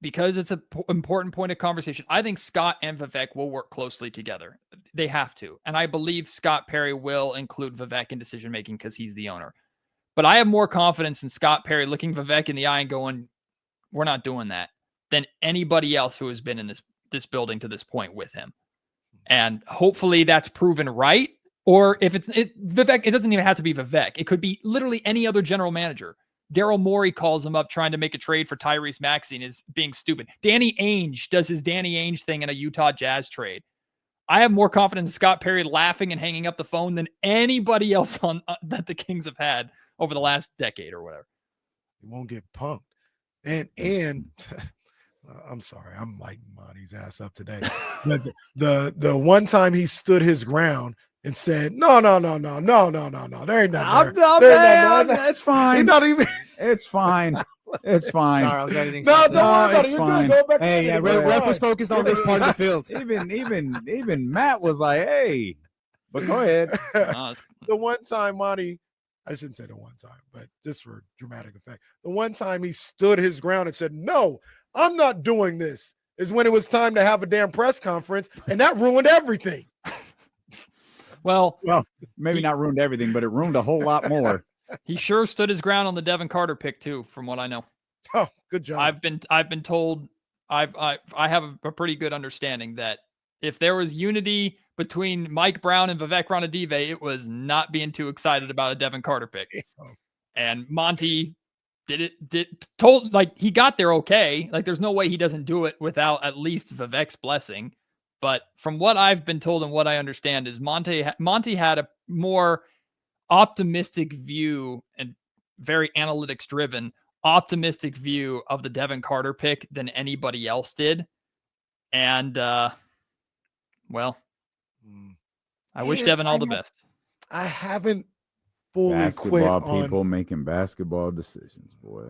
because it's an important point of conversation, I think Scott and Vivek will work closely together. They have to. And I believe Scott Perry will include Vivek in decision-making because he's the owner. But I have more confidence in Scott Perry looking Vivek in the eye and going, we're not doing that, than anybody else who has been in this building to this point with him. And hopefully that's proven right. Or if Vivek, it doesn't even have to be Vivek. It could be literally any other general manager. Daryl Morey calls him up trying to make a trade for Tyrese Maxey and is being stupid. Danny Ainge does his Danny Ainge thing in a Utah Jazz trade. I have more confidence in Scott Perry laughing and hanging up the phone than anybody else on that the Kings have had over the last decade or whatever.
He won't get punked. And I'm sorry, I'm lighting Monty's ass up today. But the one time he stood his ground and said, no, there ain't nothing there.
It's fine.
He's not even.
It's fine. It's fine.
Sorry, I was editing
No,
something.
don't worry about
it's
it. You're
fine.
good. Go back
Hey,
to
yeah,
it.
ref was focused on this part of the field.
Even Matt was like, hey, but go ahead.
The one time Monty, I shouldn't say the one time, but just for dramatic effect, the one time he stood his ground and said, no, I'm not doing this, is when it was time to have a damn press conference, and that ruined everything.
Well,
Maybe not ruined everything, but it ruined a whole lot more.
he sure stood his ground on the Devin Carter pick too, from what I know.
Oh, good job.
I've been told I have a pretty good understanding that if there was unity between Mike Brown and Vivek Ranadive, it was not being too excited about a Devin Carter pick. And Monty he got there okay. Like there's no way he doesn't do it without at least Vivek's blessing. But from what I've been told and what I understand is Monty had a more optimistic view and very analytics driven optimistic view of the Devin Carter pick than anybody else did. And I wish Devin all the best.
I haven't fully
Basketball
quit
people
on,
making basketball decisions, boy.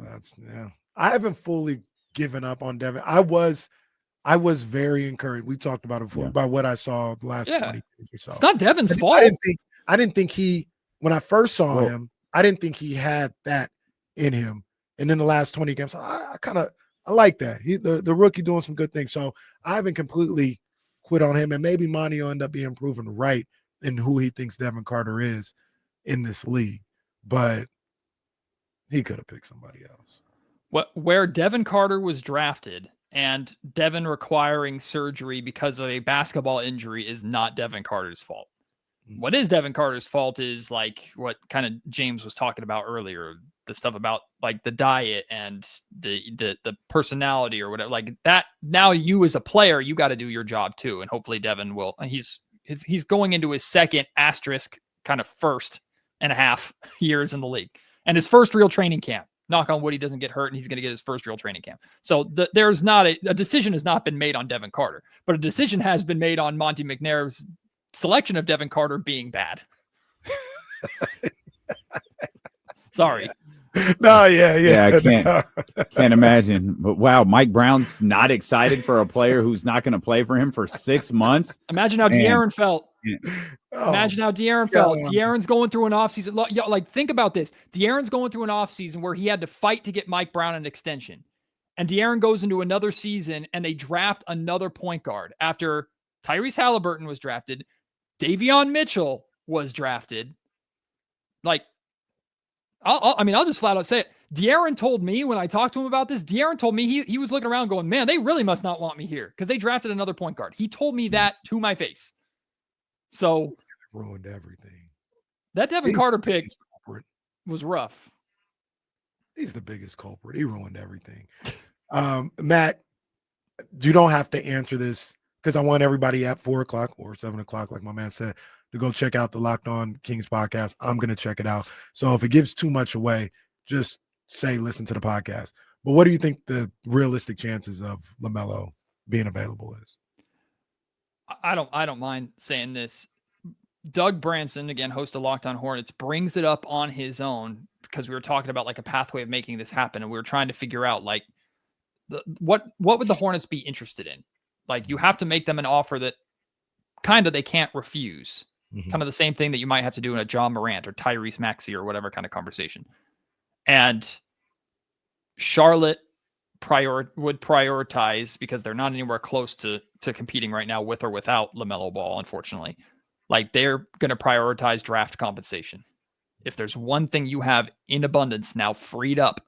I haven't fully given up on Devin. I was very encouraged. We talked about it before, by what I saw the last 20 games or so.
It's not Devin's fault.
I didn't think he, when I first saw him, I didn't think he had that in him. And in the last 20 games, I like that. The rookie doing some good things. So I haven't completely quit on him. And maybe Monty will end up being proven right in who he thinks Devin Carter is in this league. But he could have picked somebody else.
Where Devin Carter was drafted and Devin requiring surgery because of a basketball injury is not Devin Carter's fault. What is Devin Carter's fault is like what kind of James was talking about earlier, the stuff about like the diet and the personality or whatever like that. Now you as a player, you got to do your job too. And hopefully Devin will, he's going into his second asterisk kind of 1.5 years in the league and his first real training camp. Knock on wood, he doesn't get hurt and he's going to get his first real training camp. So there's not a decision has not been made on Devin Carter, but a decision has been made on Monty McNair's selection of Devin Carter being bad. Sorry.
No, yeah.
I can't imagine. But wow, Mike Brown's not excited for a player who's not going to play for him for 6 months.
Imagine how De'Aaron felt.
Oh,
Imagine how De'Aaron felt. De'Aaron's going through an offseason. Like, think about this. De'Aaron's going through an offseason where he had to fight to get Mike Brown an extension. And De'Aaron goes into another season and they draft another point guard after Tyrese Halliburton was drafted. Davion Mitchell was drafted. Like, I'll just flat out say it. De'Aaron told me when I talked to him about this, De'Aaron told me he was looking around going, man, they really must not want me here because they drafted another point guard. He told me that to my face. So
it's ruined everything.
That Devin Carter pick was rough.
He's the biggest culprit. He ruined everything. Matt, you don't have to answer this because I want everybody at 4:00 or 7:00, like my man said, to go check out the Locked On Kings podcast. I'm going to check it out. So if it gives too much away, just say, listen to the podcast. But what do you think the realistic chances of LaMelo being available is?
I don't mind saying this. Doug Branson, again, host of Locked On Hornets, brings it up on his own because we were talking about like a pathway of making this happen, and we were trying to figure out like what would the Hornets be interested in? Like, you have to make them an offer that kind of they can't refuse. Kind of the same thing that you might have to do in a John Morant or Tyrese Maxey or whatever kind of conversation. And Charlotte would prioritize, because they're not anywhere close to competing right now with or without LaMelo Ball, unfortunately. Like, they're going to prioritize draft compensation. If there's one thing you have in abundance now freed up,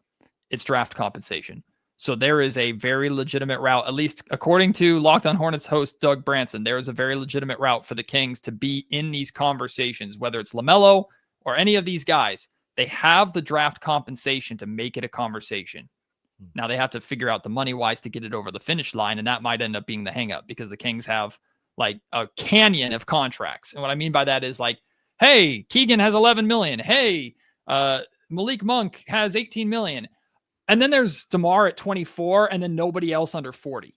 it's draft compensation. So there is a very legitimate route, at least according to Locked On Hornets host Doug Branson, there is a very legitimate route for the Kings to be in these conversations, whether it's LaMelo or any of these guys. They have the draft compensation to make it a conversation. Now they have to figure out the money wise to get it over the finish line, and that might end up being the hang up, because the Kings have like a canyon of contracts. And what I mean by that is like, hey, Keegan has 11 million. Hey, Malik Monk has 18 million. And then there's DeMar at 24, and then nobody else under 40.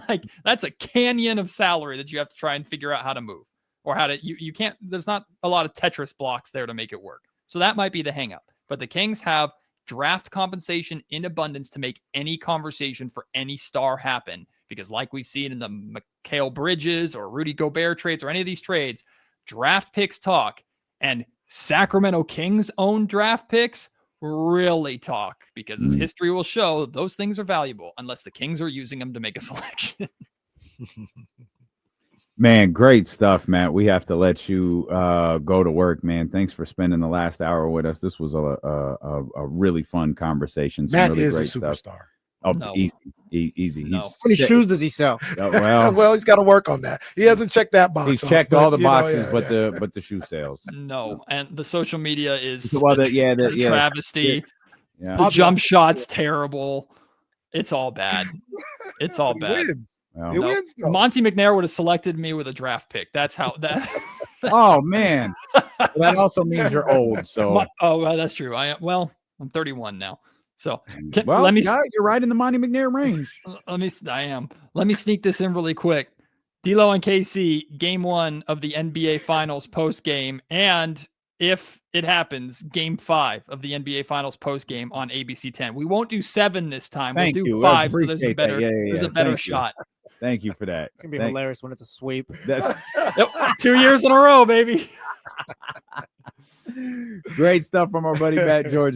Like, that's a canyon of salary that you have to try and figure out how to move, or how to, you can't, there's not a lot of Tetris blocks there to make it work. So that might be the hang up. But the Kings have draft compensation in abundance to make any conversation for any star happen. Because like we've seen in the Mikal Bridges or Rudy Gobert trades or any of these trades, draft picks talk, and Sacramento Kings own draft picks really talk, because as history will show, those things are valuable unless the Kings are using them to make a selection.
Man, great stuff, Matt. We have to let you go to work, man. Thanks for spending the last hour with us. This was a really fun conversation. Some
Matt
really
is a
great
superstar.
stuff. Oh,
No.
easy.
No.
How many shoes does he sell?
Well,
Well, he's got to work on that. He hasn't checked that box.
he's
off,
checked
but,
all the
you know,
boxes,
yeah.
but the shoe sales.
No. And the social media is
Well,
is a travesty.
Yeah.
The jump shot's terrible. It's all bad. It's all
He
bad.
wins.
Well,
He wins, though.
Monty McNair would have selected me with a draft pick. That's how that.
Oh man, well, that also means you're old. So
Well, that's true. I'm 31 now. So
well,
let me.
yeah, you're right in the Monty McNair range.
I am. Let me sneak this in really quick. D'Lo and KC, game 1 of the NBA Finals post game, and if it happens, game 5 of the NBA Finals post game on ABC 10. We won't do 7 this time.
Thank
we'll do
you.
5. So there's a
Appreciate
better,
that.
there's a better
Thank you.
shot.
Thank you for that.
It's gonna be hilarious when it's a sweep.
Yep,
2 years in a row, baby.
great stuff from our buddy Matt George.